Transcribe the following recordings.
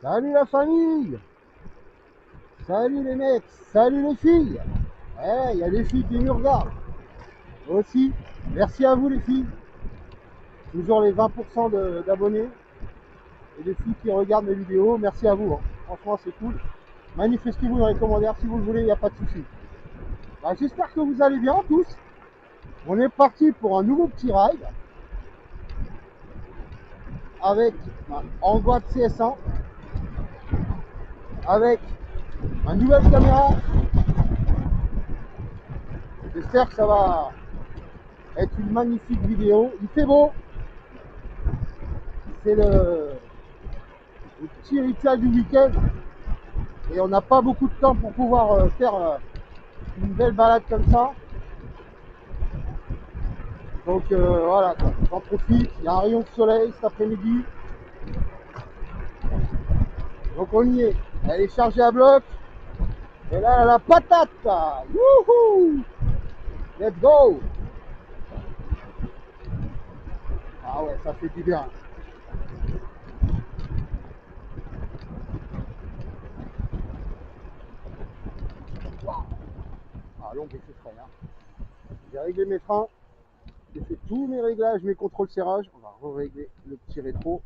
Salut la famille. Salut les mecs. Salut les filles. Ouais, il y a des filles qui nous regardent. Aussi. Merci à vous les filles. Toujours les 20% d'abonnés. Et des filles qui regardent mes vidéos. Merci à vous. Hein. Franchement, c'est cool. Manifestez-vous dans les commentaires si vous le voulez, il n'y a pas de souci. Bah, j'espère que vous allez bien tous. On est parti pour un nouveau petit ride. Avec en boîte CS1. Avec une nouvelle caméra. J'espère que ça va être une magnifique vidéo. Il fait beau. C'est le petit rituel du week-end. Et on n'a pas beaucoup de temps pour pouvoir faire une belle balade comme ça. Donc voilà, j'en profite. Il y a un rayon de soleil cet après-midi. Donc on y est. Elle est chargée à bloc. Et là, elle a la patate. Wouhou! Let's go! Ah ouais, ça fait du bien. Wow. Ah, long et c'est frais. Hein. J'ai réglé mes freins. J'ai fait tous mes réglages, mes contrôles serrage. On va re-régler le petit rétro.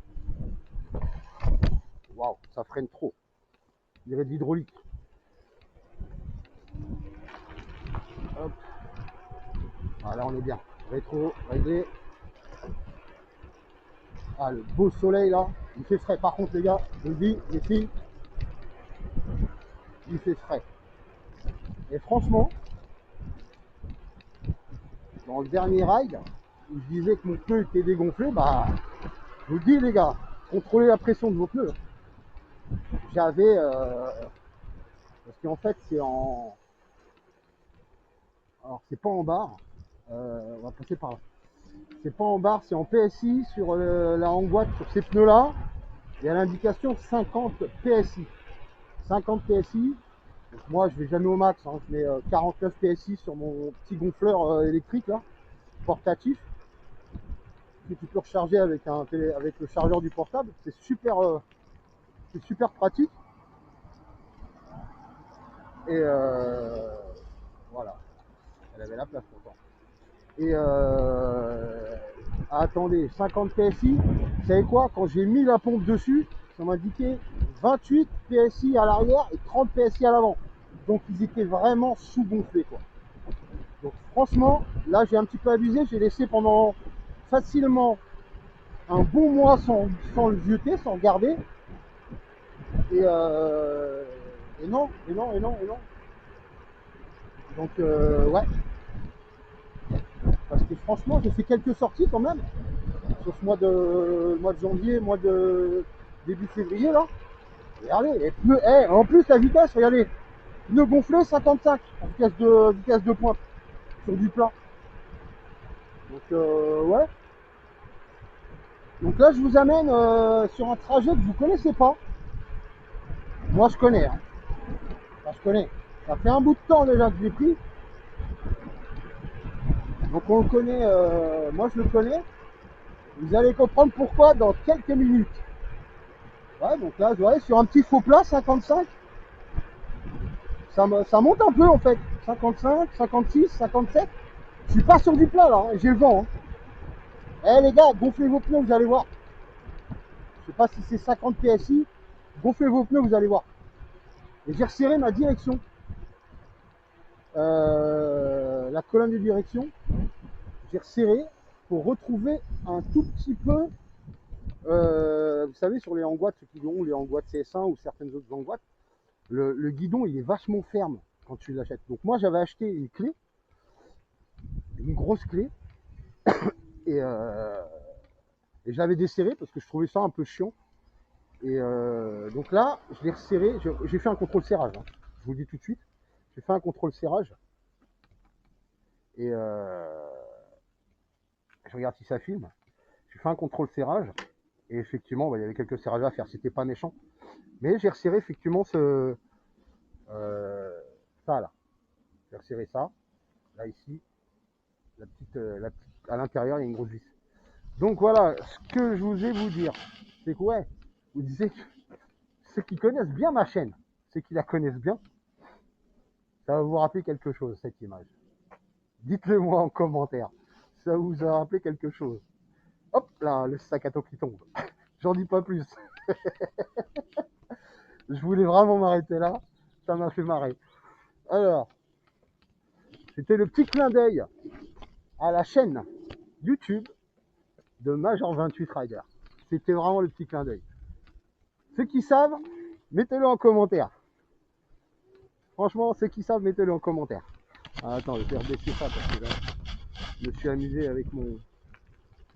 Waouh, ça freine trop. Il y aurait de l'hydraulique. Hop. Ah, là, on est bien. Rétro, réglé. Ah, le beau soleil là. Il fait frais. Par contre, les gars, je vous le dis, les filles, il fait frais. Et franchement, dans le dernier ride, où je disais que mon pneu était dégonflé, bah, je vous le dis, les gars, contrôlez la pression de vos pneus. J'avais. Parce qu'en fait, c'est en. Alors, c'est pas en barre. On va passer par là. C'est pas en barre, c'est en PSI sur la hangue-boîte sur ces pneus-là. Il y a l'indication 50 PSI. 50 PSI. Donc moi, je vais jamais au max. Hein. Je mets 49 PSI sur mon petit gonfleur électrique là, portatif. Que tu peux recharger avec le chargeur du portable. C'est super pratique. Et voilà. Elle avait la place pourtant. Et attendez, 50 PSI, vous savez quoi? Quand j'ai mis la pompe dessus, ça m'indiquait 28 PSI à l'arrière et 30 PSI à l'avant. Donc ils étaient vraiment sous-gonflés quoi. Donc franchement, là j'ai un petit peu abusé, j'ai laissé pendant facilement un bon mois sans le jeter, sans regarder. Et non. Donc ouais. Parce que franchement, j'ai fait quelques sorties quand même. Sur ce mois de janvier, mois de début février là. Regardez, et pneus, en plus la vitesse, regardez, pneus gonflés 55 en vitesse de pointe sur du plat. Donc ouais. Donc là je vous amène sur un trajet que vous connaissez pas. Moi je connais, hein. Enfin, je connais. Ça fait un bout de temps déjà que j'ai pris. Donc on le connaît, moi je le connais. Vous allez comprendre pourquoi dans quelques minutes. Ouais, donc là, je vois, sur un petit faux plat, 55, ça monte un peu en fait. 55, 56, 57. Je suis pas sur du plat là, hein, j'ai le vent. Hein. Les gars, gonflez vos pneus, vous allez voir. Je sais pas si c'est 50 PSI. Gonflez vos pneus, vous allez voir. Et j'ai resserré ma direction. La colonne de direction. J'ai resserré pour retrouver un tout petit peu. Vous savez, sur les hangue-boîtes, ceux qui ont les hangue-boîtes CS1 ou certaines autres hangue-boîtes, le guidon il est vachement ferme quand tu l'achètes. Donc moi j'avais acheté une clé, une grosse clé, et je l'avais desserré parce que je trouvais ça un peu chiant. Et donc là, je l'ai resserré, j'ai fait un contrôle serrage, hein. Je vous le dis tout de suite, j'ai fait un contrôle serrage. Et je regarde si ça filme. J'ai fait un contrôle serrage. Et effectivement, il y avait quelques serrages à faire, c'était pas méchant. Mais j'ai resserré effectivement ça là. J'ai resserré ça, là ici. La petite, à l'intérieur, il y a une grosse vis. Donc voilà, ce que je vous ai vous dire, c'est que ouais, vous disiez que ceux qui connaissent bien ma chaîne, ceux qui la connaissent bien, ça va vous rappeler quelque chose, cette image. Dites-le moi en commentaire. Ça vous a rappelé quelque chose. Hop là, le sac à dos qui tombe. J'en dis pas plus. Je voulais vraiment m'arrêter là. Ça m'a fait marrer. Alors, c'était le petit clin d'œil à la chaîne YouTube de Major 28 Rider. C'était vraiment le petit clin d'œil. Ceux qui savent, mettez-le en commentaire. Franchement, ceux qui savent, mettez-le en commentaire. Ah, attends, je vais rebaisser ça parce que là, je me suis amusé avec mon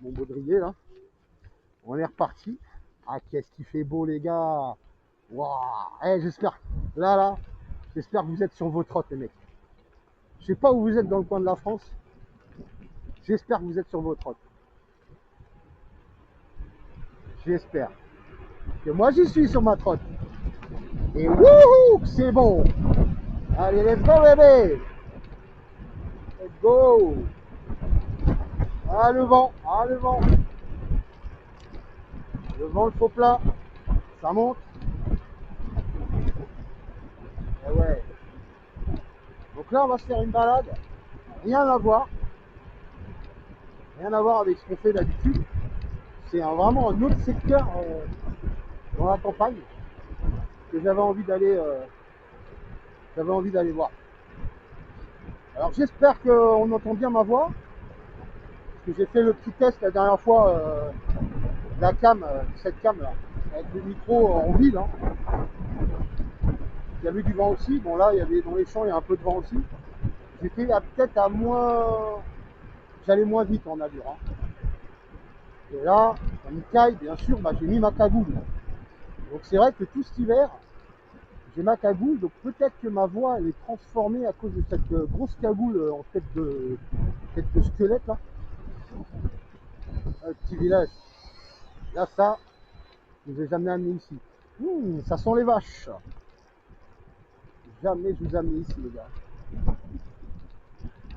baudrier là. On est reparti. Ah, qu'est-ce qu'il fait beau, les gars. Waouh. Eh, j'espère, là, j'espère que vous êtes sur vos trottes, les mecs. Je sais pas où vous êtes dans le coin de la France. J'espère que vous êtes sur vos trottes. J'espère. Que moi, j'y suis sur ma trotte. Et wouhou, c'est bon. Allez, let's go, bébé. Let's go. Ah, le vent. Ah, le vent. Le vent, le faux plat. Ça monte. Et ouais. Donc là, on va se faire une balade. Rien à voir. Rien à voir avec ce qu'on fait d'habitude. C'est vraiment un autre secteur dans la campagne que j'avais envie d'aller voir. Alors j'espère qu'on entend bien ma voix. Parce que j'ai fait le petit test la dernière fois de la cam, cette cam là, avec le micro en ville. Hein. Il y avait du vent aussi. Bon là, il y avait dans les champs, il y a un peu de vent aussi. J'étais peut-être à moins. J'allais moins vite en allure. Hein. Et là, en Italie, bien sûr, bah, j'ai mis ma cagoule. Donc c'est vrai que tout cet hiver, j'ai ma cagoule, donc peut-être que ma voix elle est transformée à cause de cette grosse cagoule en tête de squelette là. Un petit village. Là ça, je vous ai jamais amené ici. Ça sent les vaches. Jamais je vous ai amené ici les gars.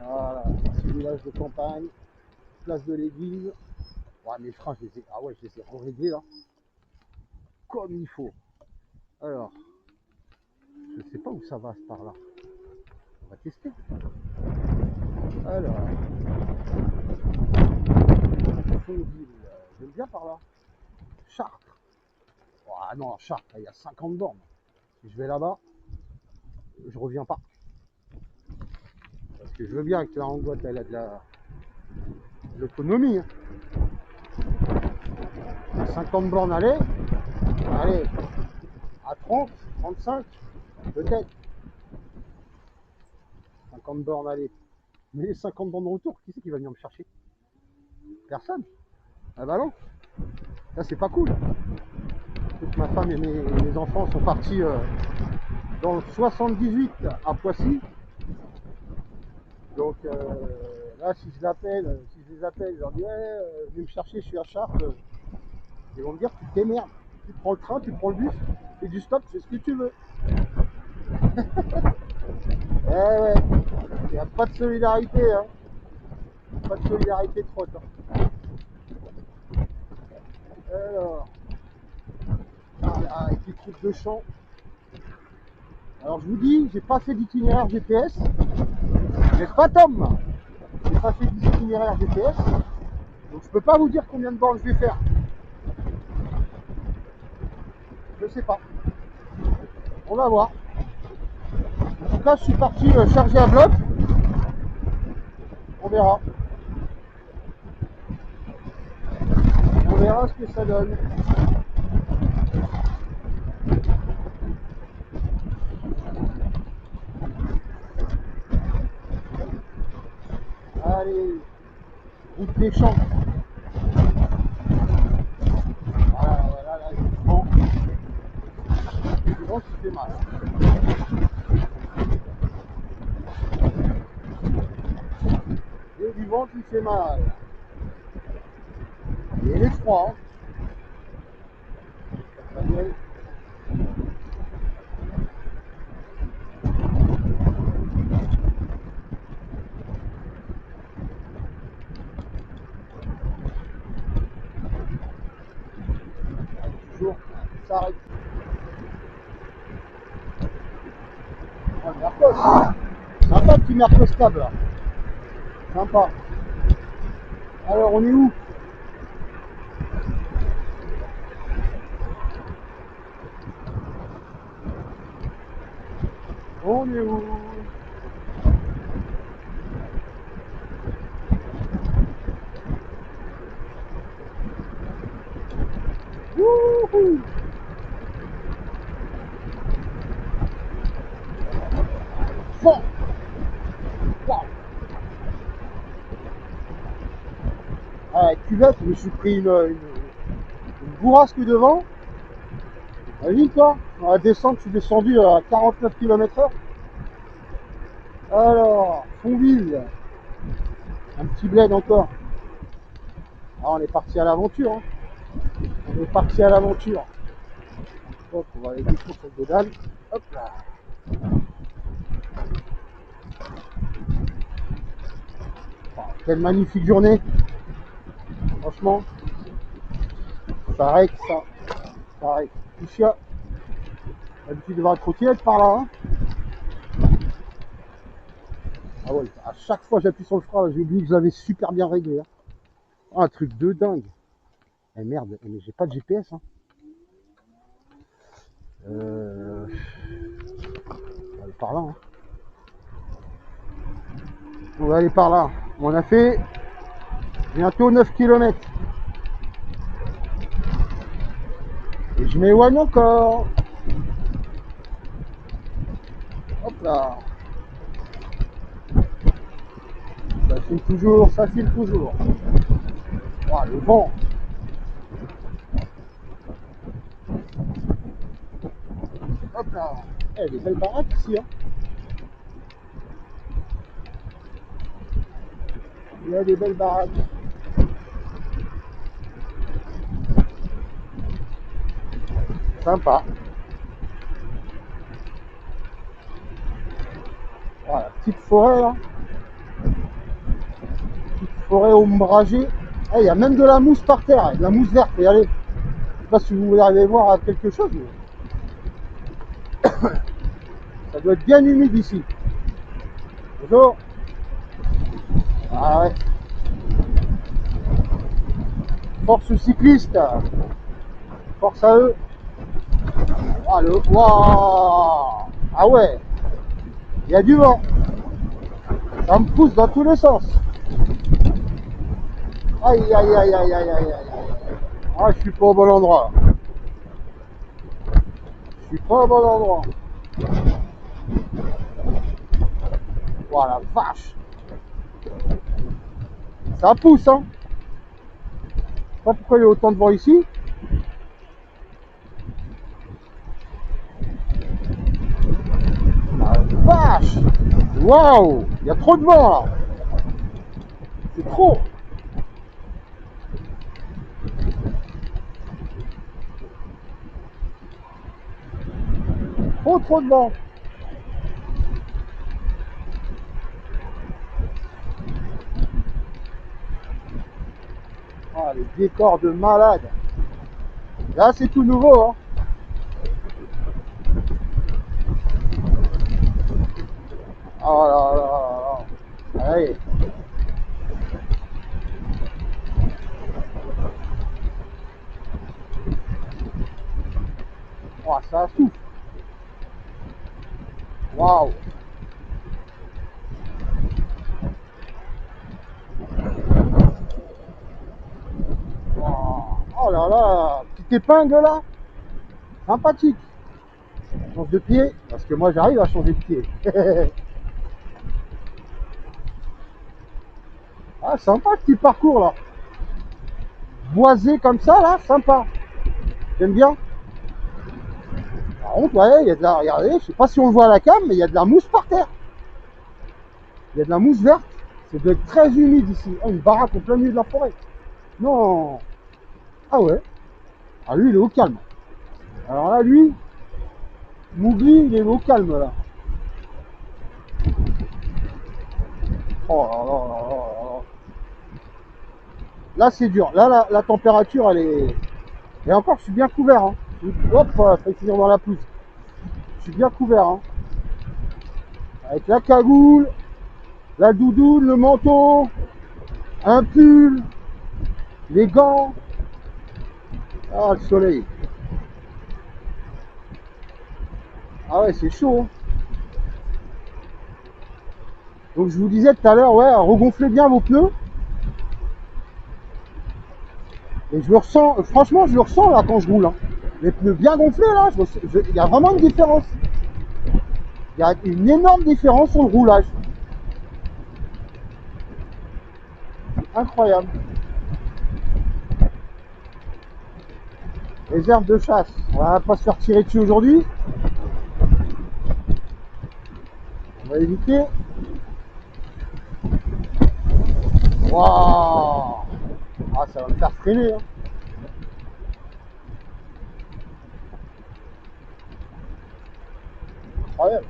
Voilà, petit village de campagne, place de l'église. Ouais mes freins je les ai. Ah ouais je les ai réglés là. Comme il faut. Alors, je sais pas où ça va par là. On va tester. Alors, Fontville, j'aime bien par là. Chartres. Ah non, Chartres, il y a 50 bornes. Si je vais là-bas, je reviens pas. Parce que je veux bien que la Rangotte, elle a de l'autonomie. Hein. 50 bornes allez, à 30, 35, peut-être. 50 bornes aller. Mais les 50 bornes de retour, qui c'est qui va venir me chercher? Personne. Ah bah non. Là, c'est pas cool. Toute ma femme et mes enfants sont partis dans le 78 à Poissy. Donc là, si je les appelle, je leur dis ouais, venez me chercher, je suis à Chartres. Ils vont me dire tu t'émerdes. Tu prends le train, tu prends le bus, tu fais du stop, tu fais ce que tu veux. Eh ouais, il n'y a pas de solidarité, hein. Pas de solidarité de trotte. Hein. Alors, avec les troupes de champ. Alors je vous dis, j'ai pas fait d'itinéraire GPS. N'est-ce pas Tom? J'ai pas fait d'itinéraire GPS. Donc je peux pas vous dire combien de bornes je vais faire. Je sais pas. On va voir. En tout cas, je suis parti charger à bloc. On verra. On verra ce que ça donne. Allez, route des champs. Voilà, là, du vent qui fait mal. Et du vent qui fait mal. Et il est froid. Hein. Toujours, ça arrête. Mercos. Sympa, petit Mercos câble là. Sympa. Alors, on est où? On est où? Wouhou! Bon. Wow. À la cuvette, je me suis pris une bourrasque devant. Imagine toi, dans la descente, je suis descendu à 49 km/h. Alors, Fontville, un petit bled encore. Alors, on est parti à l'aventure. Hein. On est parti à l'aventure. Hop, on va aller découvrir cette godale. Hop là. Oh, quelle magnifique journée. Franchement, ça règle ça. Ça règle. Lucia, d'habitude, il devrait être trottinette par là. Hein. Ah ouais, à chaque fois j'appuie sur le frein, j'ai oublié que je l'avais super bien réglé. Hein. Oh, un truc de dingue. Eh merde, mais j'ai pas de GPS. Hein. On va aller par là. Hein. On va aller par là. On a fait bientôt 9 km. Et je m'éloigne encore. Hop là. Ça file toujours, ça file toujours. Oh, le vent. Hop là. Eh, des belles baraques ici. Hein. Il y a des belles baraques. Sympa. Oh, la petite forêt là. Petite forêt ombragée. Eh, il y a même de la mousse par terre, de la mousse verte. Regardez. Je sais pas si vous arrivez à voir quelque chose. Mais... ça doit être bien humide ici. Bonjour. Ah ouais. Force aux cyclistes. Force à eux. Ah, le... Wow. Ah ouais. Il y a du vent. Ça me pousse dans tous les sens. Aïe aïe aïe aïe aïe aïe aïe. Ah, je suis pas au bon endroit. Je suis pas au bon endroit. Voilà, vache. Ça pousse, hein. Je sais pas pourquoi il y a autant de vent ici. Ah, vache. Waouh. Il y a trop de vent là. C'est trop. Trop de vent. Ah, les décors de malade. Là, c'est tout nouveau. Hein. Oh là là là là. Allez. Oh, ça souffle. Waouh. Oh là là, petite épingle là, sympathique. Change de pied, parce que moi j'arrive à changer de pied. Ah, sympa le petit parcours là. Boisé comme ça là, sympa. J'aime bien. Par contre, ouais, il y a de la. Regardez, je sais pas si on le voit à la cam, mais il y a de la mousse par terre. Il y a de la mousse verte. C'est de très humide ici. Oh, une baraque au plein milieu de la forêt. Non. Ah ouais. Ah lui, il est au calme. Alors là, lui, Mougli, il est au calme là. Oh là là là là là. Là, c'est dur. Là, la température, elle est... Et encore, je suis bien couvert. Hein. Hop, faut finir dans la pelouse. Je suis bien couvert. Hein. Avec la cagoule, la doudoune, le manteau, un pull, les gants. Ah, le soleil. Ah ouais, c'est chaud. Hein. Donc je vous disais tout à l'heure, ouais, regonflez bien vos pneus. Et je le ressens, franchement, je le ressens là quand je roule. Hein. Les pneus bien gonflés là, il y a vraiment une différence. Il y a une énorme différence sur le roulage. Incroyable. Réserve de chasse. On va pas se faire tirer dessus aujourd'hui. On va éviter. Waouh! Ah, ça va me faire freiner. Hein. Incroyable.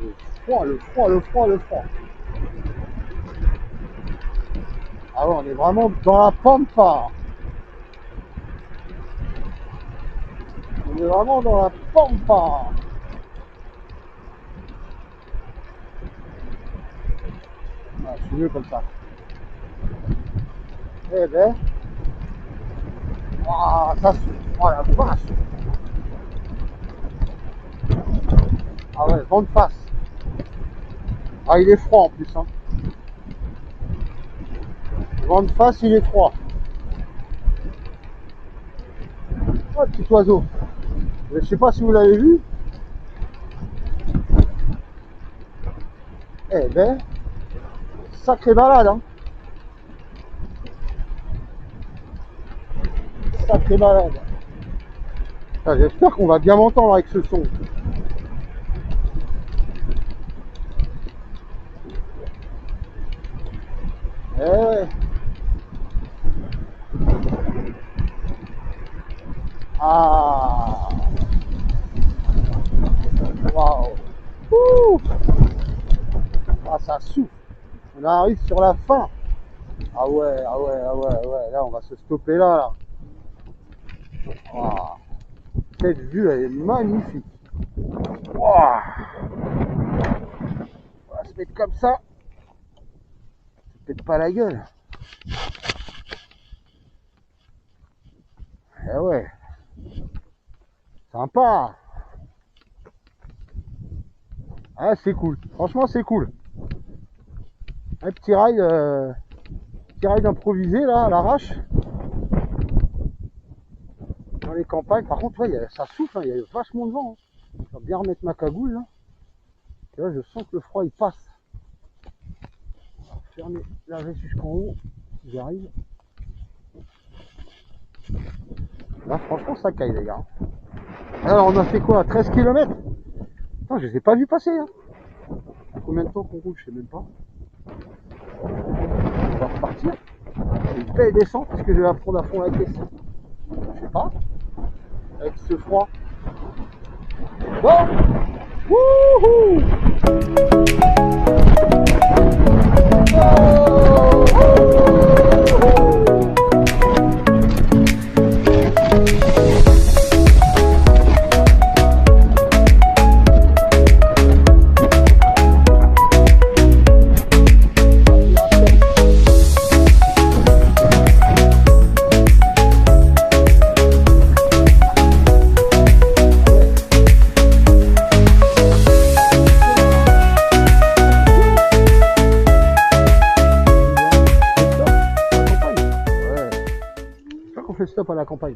Le froid, le froid, le froid, le froid. Ah ouais, on est vraiment dans la pampa. On est vraiment dans la pampa. Ah, je suis mieux comme ça. Eh ben. Waouh, ça se... Oh la vache. Ah ouais, vent de face. Ah, il est froid en plus. Hein. Le vent de face, il est froid. Oh, petit oiseau. Je sais pas si vous l'avez vu. Eh ben, sacrée balade. Hein. Sacrée balade. Ah, j'espère qu'on va bien m'entendre avec ce son. Eh ouais. Ah. Waouh. Ouh. Ah, ça souffle. On arrive sur la fin. Ah ouais, ah ouais, ah ouais, ah ouais. Là, on va se stopper là. Wow. Cette vue, elle est magnifique. Wow. On va se mettre comme ça. Peut-être pas la gueule. Eh ouais. Sympa. Ah, c'est cool. Franchement, c'est cool. Un petit ride improvisé là, à l'arrache. Dans les campagnes. Par contre, ouais, ça souffle, hein, il y a vachement de vent. Hein. Je vais bien remettre ma cagoule là. Et là, je sens que le froid il passe. On va fermer la veste jusqu'en haut. Si j'arrive. Là, franchement, ça caille, les gars. Alors, on a fait quoi? 13 km? Putain, je les ai pas vus passer. Hein. Combien de temps qu'on roule? Je sais même pas. On va repartir. Une belle descente parce que je vais apprendre à fond la caisse. Je sais pas. Avec ce froid. Bon! Wouhou! Stop à la campagne.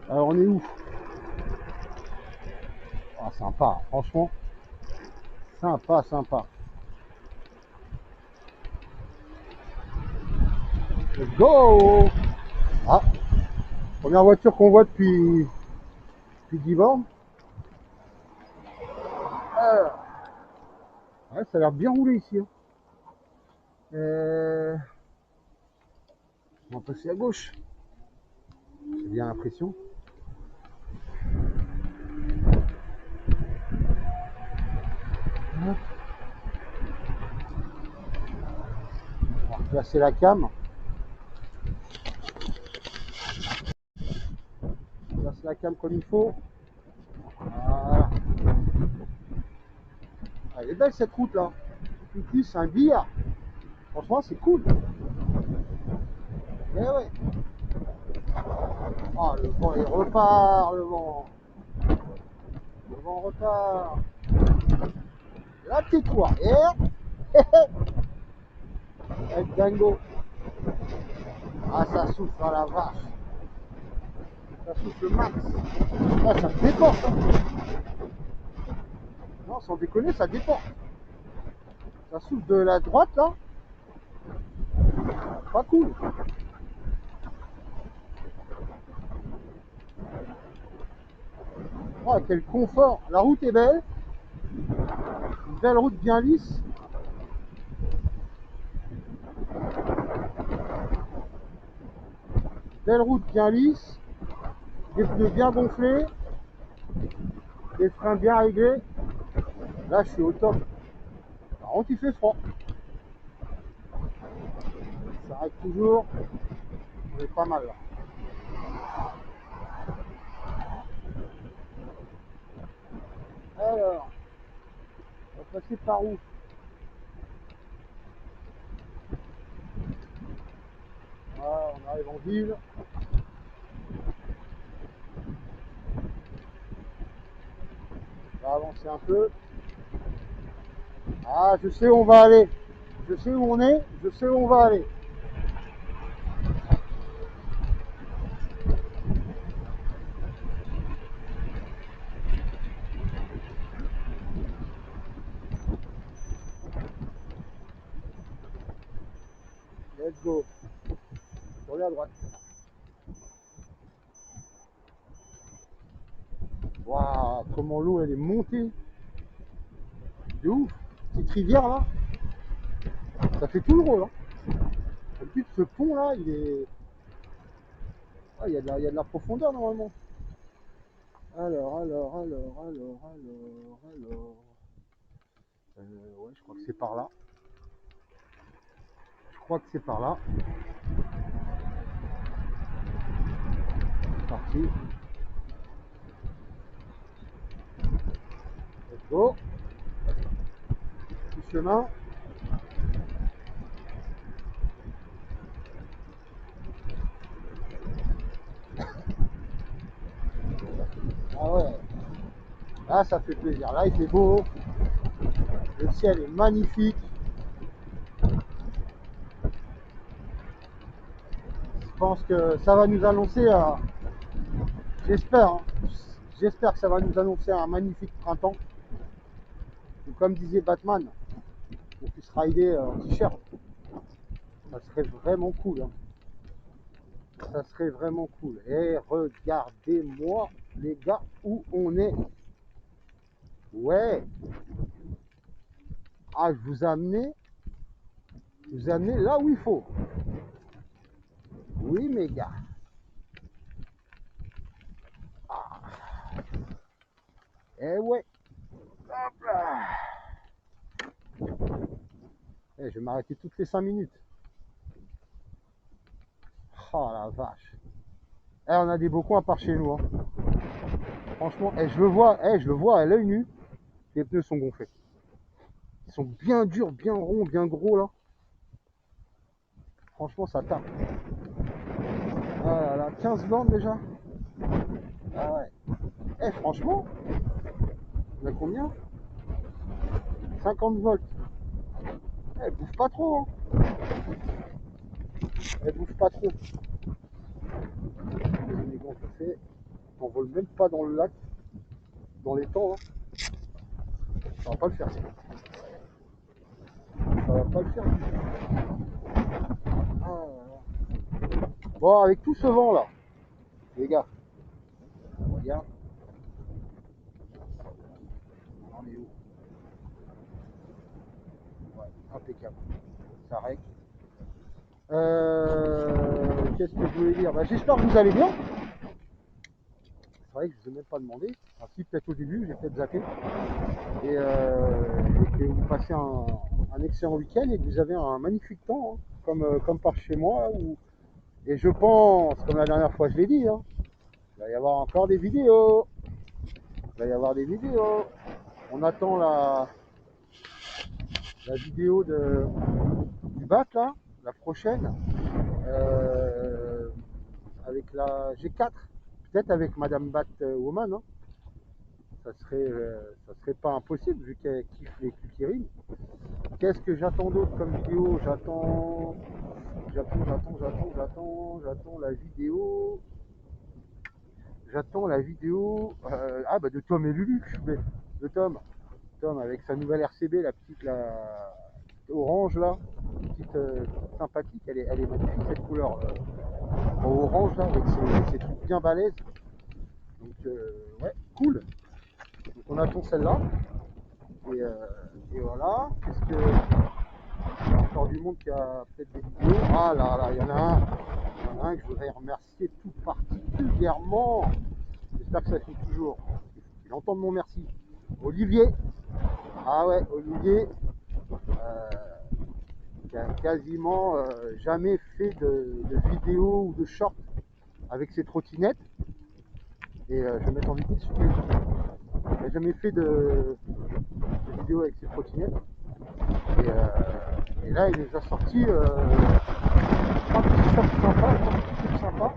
Alors on est où? Ah, sympa, franchement. Sympa, sympa. Let's go! Ah, première voiture qu'on voit depuis 10 bornes. Ouais, ça a l'air bien roulé ici. Hein. On va passer à gauche. J'ai bien l'impression. On va replacer la cam. On place la cam comme il faut. Voilà. Elle est belle cette route là. Tu te dis c'est un billard. Franchement c'est cool. Eh ouais. Ah le vent il repart, le vent. Le vent repart. La petite roue arrière. Avec dingo. Ah ça souffle à la vache. Ça souffle max. Ah ça me déporte. Non sans déconner ça déporte. Ça souffle de la droite là. Pas cool. Oh quel confort. La route est belle. Une belle route bien lisse. Belle route bien lisse. Des pneus bien gonflés. Des freins bien réglés. Là je suis au top. Par contre il fait froid. Ça arrête toujours. On est pas mal là. Alors, on va passer par où? Ah, on arrive en ville. On va avancer un peu. Ah, je sais où on va aller. Je sais où on est, je sais où on va aller. Let's go. Tournez à droite. Waouh, comment l'eau elle est montée. De ouf. Petite rivière là. Ça fait tout le rôle. Hein. D'habitude, ce pont là, il est. Ah, il y a de la profondeur normalement. Alors. Ouais, je crois que c'est par là. Je crois que c'est par là. C'est parti. Let's go. Petit chemin. Ah ouais. Là, ça fait plaisir. Là, il fait beau. Le ciel est magnifique. Je pense que ça va nous annoncer, j'espère, hein, j'espère que ça va nous annoncer un magnifique printemps. Ou comme disait Batman, on puisse rider en t-shirt. Ça serait vraiment cool. Hein. Ça serait vraiment cool. Et regardez-moi, les gars, où on est. Ouais. Ah, je vous ai amené là où il faut. Oui, mes gars. Ah. Eh ouais. Hop là. Eh, je vais m'arrêter toutes les 5 minutes. Oh la vache. Eh, on a des beaux coins à part chez nous. Hein. Franchement, je le vois à l'œil nu. Les pneus sont gonflés. Ils sont bien durs, bien ronds, bien gros là. Franchement, ça tape. Ah là là, 15 bornes déjà. Ah ouais. Eh, franchement, on a combien? 50 volts. Elle bouffe pas trop. Hein. Elle bouffe pas trop. Mais bon, ça fait. On vole même pas dans le lac, dans les temps. Hein. Ça va pas le faire. Ça va pas le faire. Ah là là. Bon, avec tout ce vent là, les gars, regarde. On est où? Ouais, impeccable. Ça règle. Qu'est-ce que je voulais dire? Bah, j'espère que vous allez bien. C'est vrai que je ne vous ai même pas demandé. Enfin, si, peut-être au début, j'ai peut-être zappé. Et que vous passez un excellent week-end et que vous avez un magnifique temps, hein, comme par chez moi. Et je pense, comme la dernière fois je l'ai dit, hein, il va y avoir encore des vidéos. Il va y avoir des vidéos. On attend la vidéo du bat là, la prochaine, avec la G4, peut-être avec Madame Batwoman, hein. Ça serait pas impossible vu qu'elle kiffe les Kukirim. Qu'est-ce que j'attends d'autre comme vidéo? J'attends la vidéo. J'attends la vidéo de Tom et Lulu, je suis bête. De Tom. Tom avec sa nouvelle RCB, la petite orange là, petite sympathique, elle est magnifique cette couleur orange là, avec ses trucs bien balèzes. Donc ouais, cool. Donc on attend celle-là. Et voilà. Qu'est-ce que. Il y a encore du monde qui a peut-être des vidéos. Ah là là, il y en a un. Il y en a un que je voudrais remercier tout particulièrement. J'espère que ça fait toujours. Il entend mon merci. Olivier. Ah ouais, Olivier. Qui a quasiment jamais fait de vidéo ou de short avec ses trottinettes. Et je vais mettre en vidéo dessus. Il n'a jamais fait de vidéo avec ses trottinettes. Et là, il nous a sorti un petit truc sympa.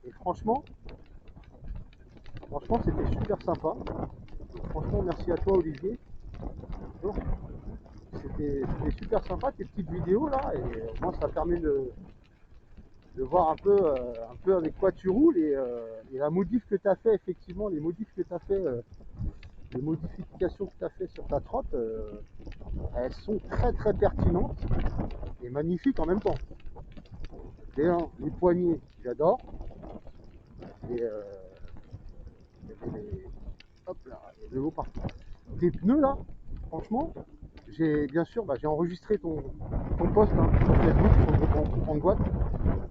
Et franchement, c'était super sympa. Donc, franchement, merci à toi, Olivier. C'était super sympa tes petites vidéos là. Et moi, ça permet de voir un peu avec quoi tu roules et la modif que tu as fait, effectivement, les modifs que tu as fait, les modifications que tu as fait sur ta trotte, elles sont très très pertinentes et magnifiques en même temps. Les poignées, j'adore. Et hop là, il y a de l'eau partout. Tes pneus là, franchement, j'ai bien sûr, j'ai enregistré ton post sur Facebook, sur le groupe en boîte,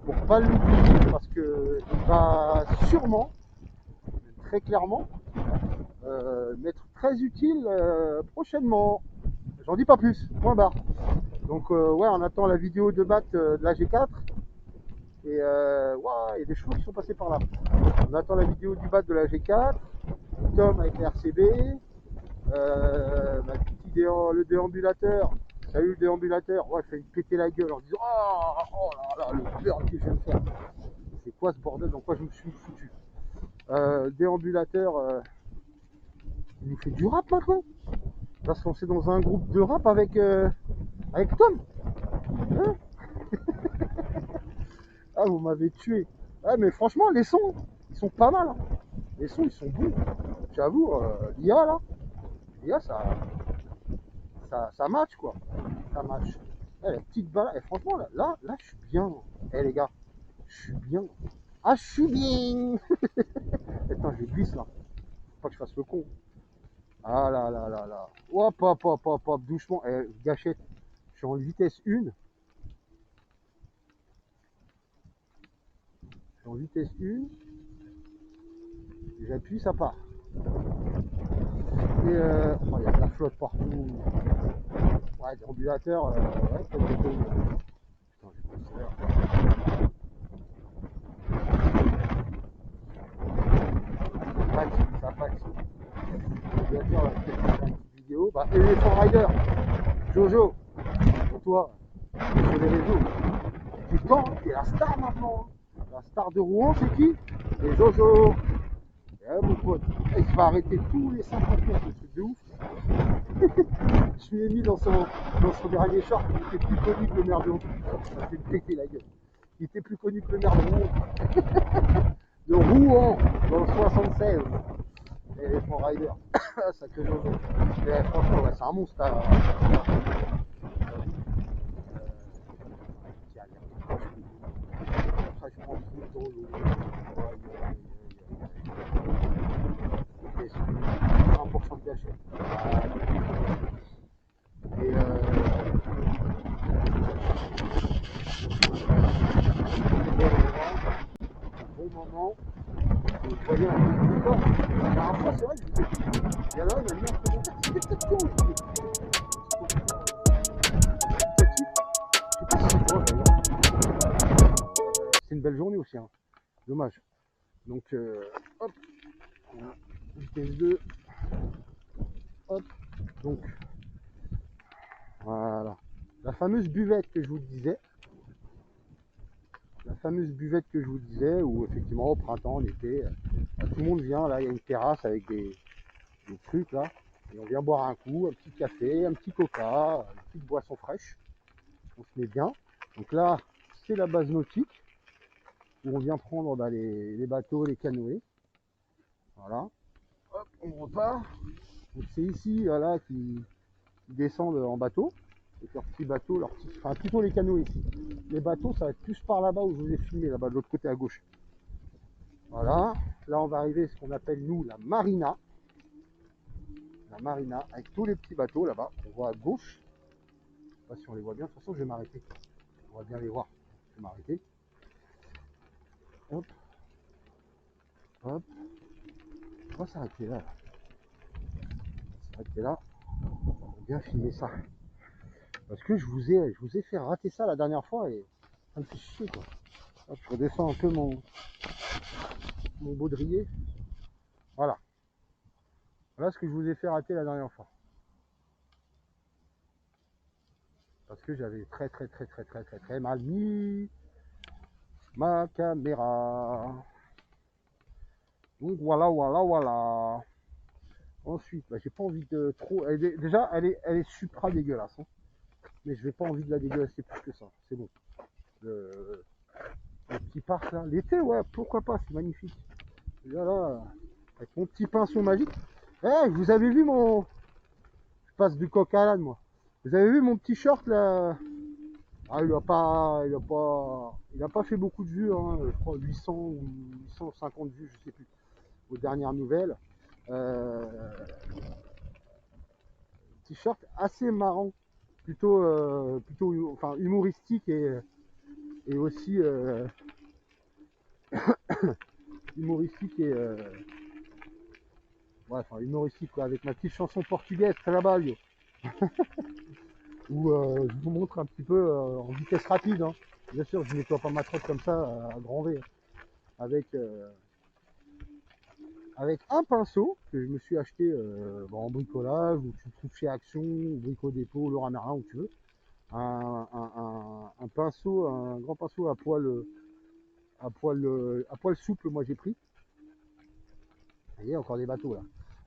pour pas l'oublier parce que il va sûrement, très clairement, m'être très utile prochainement. J'en dis pas plus, point barre. Donc ouais, on attend la vidéo de bat de la G4. Et il y a des chevaux qui sont passés par là. On attend la vidéo du bat de la G4. Tom avec la RCB. Le déambulateur. Salut le déambulateur. Ouais, il fait me péter la gueule en disant oh là là, le burn que je viens de faire. C'est quoi ce bordel? Dans quoi je me suis foutu? Le déambulateur, il nous fait du rap maintenant. Parce qu'on s'est dans un groupe de rap avec Tom. Hein? Ah, vous m'avez tué. Ouais, mais franchement, les sons, ils sont pas mal. Hein. Les sons, ils sont bons. J'avoue, l'IA, ça match, quoi. Ça match. La petite balade. Franchement, là, je suis bien. Les gars, je suis bien. Ah, je suis bien. Attends, je glisse, là. Faut pas que je fasse le con. Ah là là là là. Hop, hop, hop, hop, hop, doucement. Gâchette. Je suis en vitesse 1. En vitesse 1, j'appuie, ça part. Et il y a de la flotte partout. Ouais, des ambulateurs, ouais, peut-être des choses. Putain, j'ai pas de ça fatigue. L'ambulateur, là, peut-être faire une petite vidéo. Elephant Rider, Jojo, pour toi, sur les réseaux. Du temps, t'es la star maintenant. La star de Rouen, c'est qui? C'est Jojo. Mon pote, il se va arrêter tous les 50 mètres, le truc de ouf. Je lui ai mis dans son dernier short, il était plus connu que le maire de Rouen. Ça fait péter la gueule. Il était plus connu que le maire de Rouen. De Rouen, dans le 76. Et les Front Rider. Sacré Jojo. Mais franchement, ouais, c'est un monstre. Après, je prends tout le temps et 1% de gâchette. Et bon moment, vous voyez un peu plus fort. La dernière fois, c'est vrai, il y en a un, il m'a mis un commentaire, c'était peut-être con. Je sais pas si c'est toi d'ailleurs. C'est une belle journée aussi, hein. Dommage. Donc, hop, vitesse 2, hop, donc, Voilà. La fameuse buvette que je vous disais. La fameuse buvette que je vous disais, où effectivement au printemps, en été, tout le monde vient, là il y a une terrasse avec des trucs là, et on vient boire un coup, un petit café, un petit coca, une petite boisson fraîche, on se met bien. Donc là, c'est la base nautique, où on vient prendre les bateaux, les canoës. Voilà, hop, on repart. Donc c'est ici, voilà, qui descendent en bateau, avec leurs petits bateaux, enfin plutôt les canoës ici. Les bateaux, ça va être plus par là-bas où je vous ai filmé, là-bas de l'autre côté à gauche. Voilà, là on va arriver à ce qu'on appelle nous la marina. La marina, avec tous les petits bateaux là-bas, qu'on voit à gauche. Je sais pas si on les voit bien, de toute façon je vais m'arrêter. On va bien les voir. Je vais m'arrêter. Hop, hop. On va s'arrêter là. On va s'arrêter là. Pour bien filmer ça. Parce que je vous ai fait rater ça la dernière fois et ça me fait chier quoi. Là, je redescends un peu mon baudrier. Voilà. Voilà ce que je vous ai fait rater la dernière fois. Parce que j'avais très mal mis ma caméra. Donc voilà. Ensuite, bah, j'ai pas envie de trop. Déjà, elle est supra dégueulasse. Hein. Mais je n'ai pas envie de la dégueulasser plus que ça. C'est bon. Le petit parc là. L'été, ouais, pourquoi pas, c'est magnifique. Là, là, avec mon petit pinceau magique. Eh, vous avez vu mon. Je passe du coq à l'âne, moi. Vous avez vu mon petit short là? Ah, il a pas fait beaucoup de vues, hein. Je crois 800 ou 850 vues, je sais plus, aux dernières nouvelles. T-shirt assez marrant, plutôt enfin, humoristique et aussi humoristique et ouais, enfin, humoristique quoi, avec ma petite chanson portugaise Trabalho où je vous montre un petit peu en vitesse rapide. Hein. Bien sûr, je ne nettoie pas ma trotte comme ça à grand V, avec avec un pinceau que je me suis acheté en bricolage, ou tu le trouves chez Action, ou Brico Dépôt, Laurent Merlin, où tu veux. Un pinceau, un grand pinceau à poil souple, moi j'ai pris. Vous voyez, encore des bateaux là.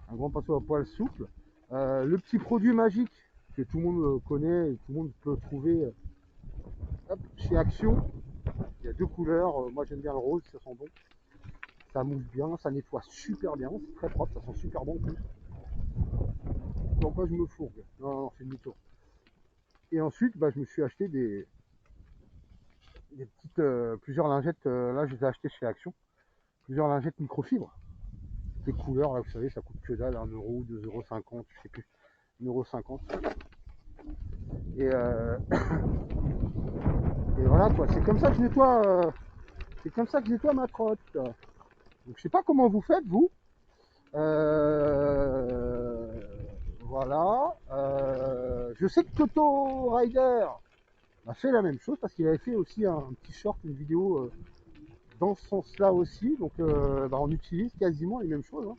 Un grand pinceau à poil souple. Le petit produit magique que tout le monde connaît et tout le monde peut trouver hop, chez Action. Il y a deux couleurs. Moi j'aime bien le rose, ça sent bon. Ça mousse bien, ça nettoie super bien, c'est très propre, ça sent super bon en plus. Donc moi je me fourgue. Non, c'est demi-tour. Et ensuite, bah, je me suis acheté des petites, plusieurs lingettes. Là, je les ai achetées chez Action. Plusieurs lingettes microfibres. Des couleurs, là, vous savez, ça coûte que dalle, 1 euro, 2,50 €, je sais plus. 1,50 €. Et, et voilà quoi, c'est comme ça que je nettoie. C'est comme ça que je nettoie ma trotte. Donc je sais pas comment vous faites vous. Voilà. Je sais que Toto Rider a fait la même chose parce qu'il avait fait aussi un petit short, une vidéo dans ce sens-là aussi. Donc bah, on utilise quasiment les mêmes choses. Hein.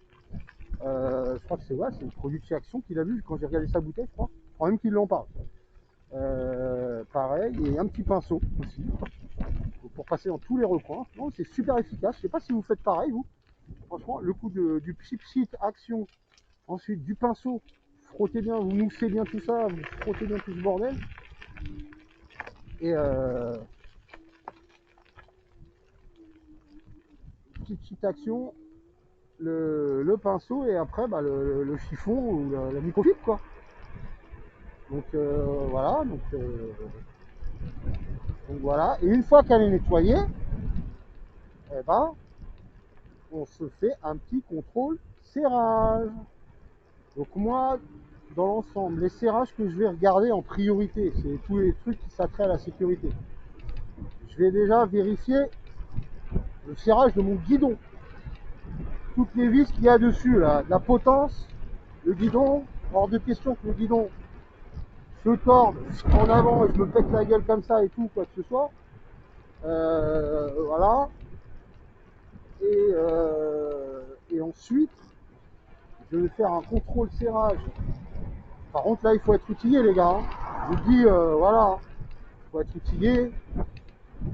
Je crois que c'est le produit de chez Action qu'il a vu quand j'ai regardé sa bouteille, je crois. Je crois même qu'il l'en parle. Pareil, et un petit pinceau aussi. Donc, pour passer dans tous les recoins. Non, c'est super efficace. Je sais pas si vous faites pareil, vous. Franchement, le coup du Pchit Action, ensuite du pinceau, frottez bien, vous moussez bien tout ça, vous frottez bien tout ce bordel. Et petite action, le pinceau et après bah, le chiffon ou la microfibre quoi. Donc voilà, donc voilà. Et une fois qu'elle est nettoyée, eh ben, on se fait un petit contrôle serrage. Donc moi, dans l'ensemble, les serrages que je vais regarder en priorité, c'est tous les trucs qui s'attraient à la sécurité. Je vais déjà vérifier le serrage de mon guidon. Toutes les vis qu'il y a dessus, là, la potence, le guidon, hors de question que le guidon se torde en avant et je me pète la gueule comme ça et tout, quoi que ce soit. Voilà. Et ensuite, je vais faire un contrôle serrage. Par contre, là, il faut être outillé, les gars. Hein. je vous dis, voilà, faut être outillé,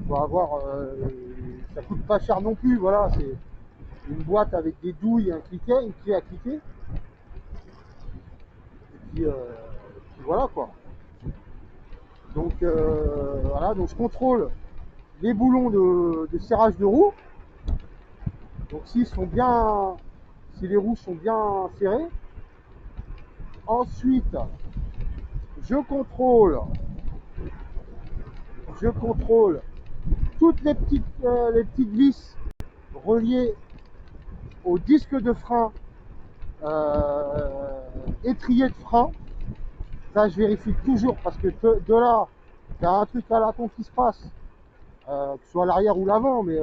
faut avoir, ça coûte pas cher non plus, voilà, c'est une boîte avec des douilles, une clé à cliquer, et puis voilà quoi. Donc voilà, donc je contrôle les boulons de serrage de roue. Donc si les roues sont bien serrées. Ensuite, je contrôle toutes les petites vis reliées au disque de frein, étrier de frein. Ça, je vérifie toujours parce que de là, il y a un truc à la con qui se passe, que ce soit à l'arrière ou l'avant, mais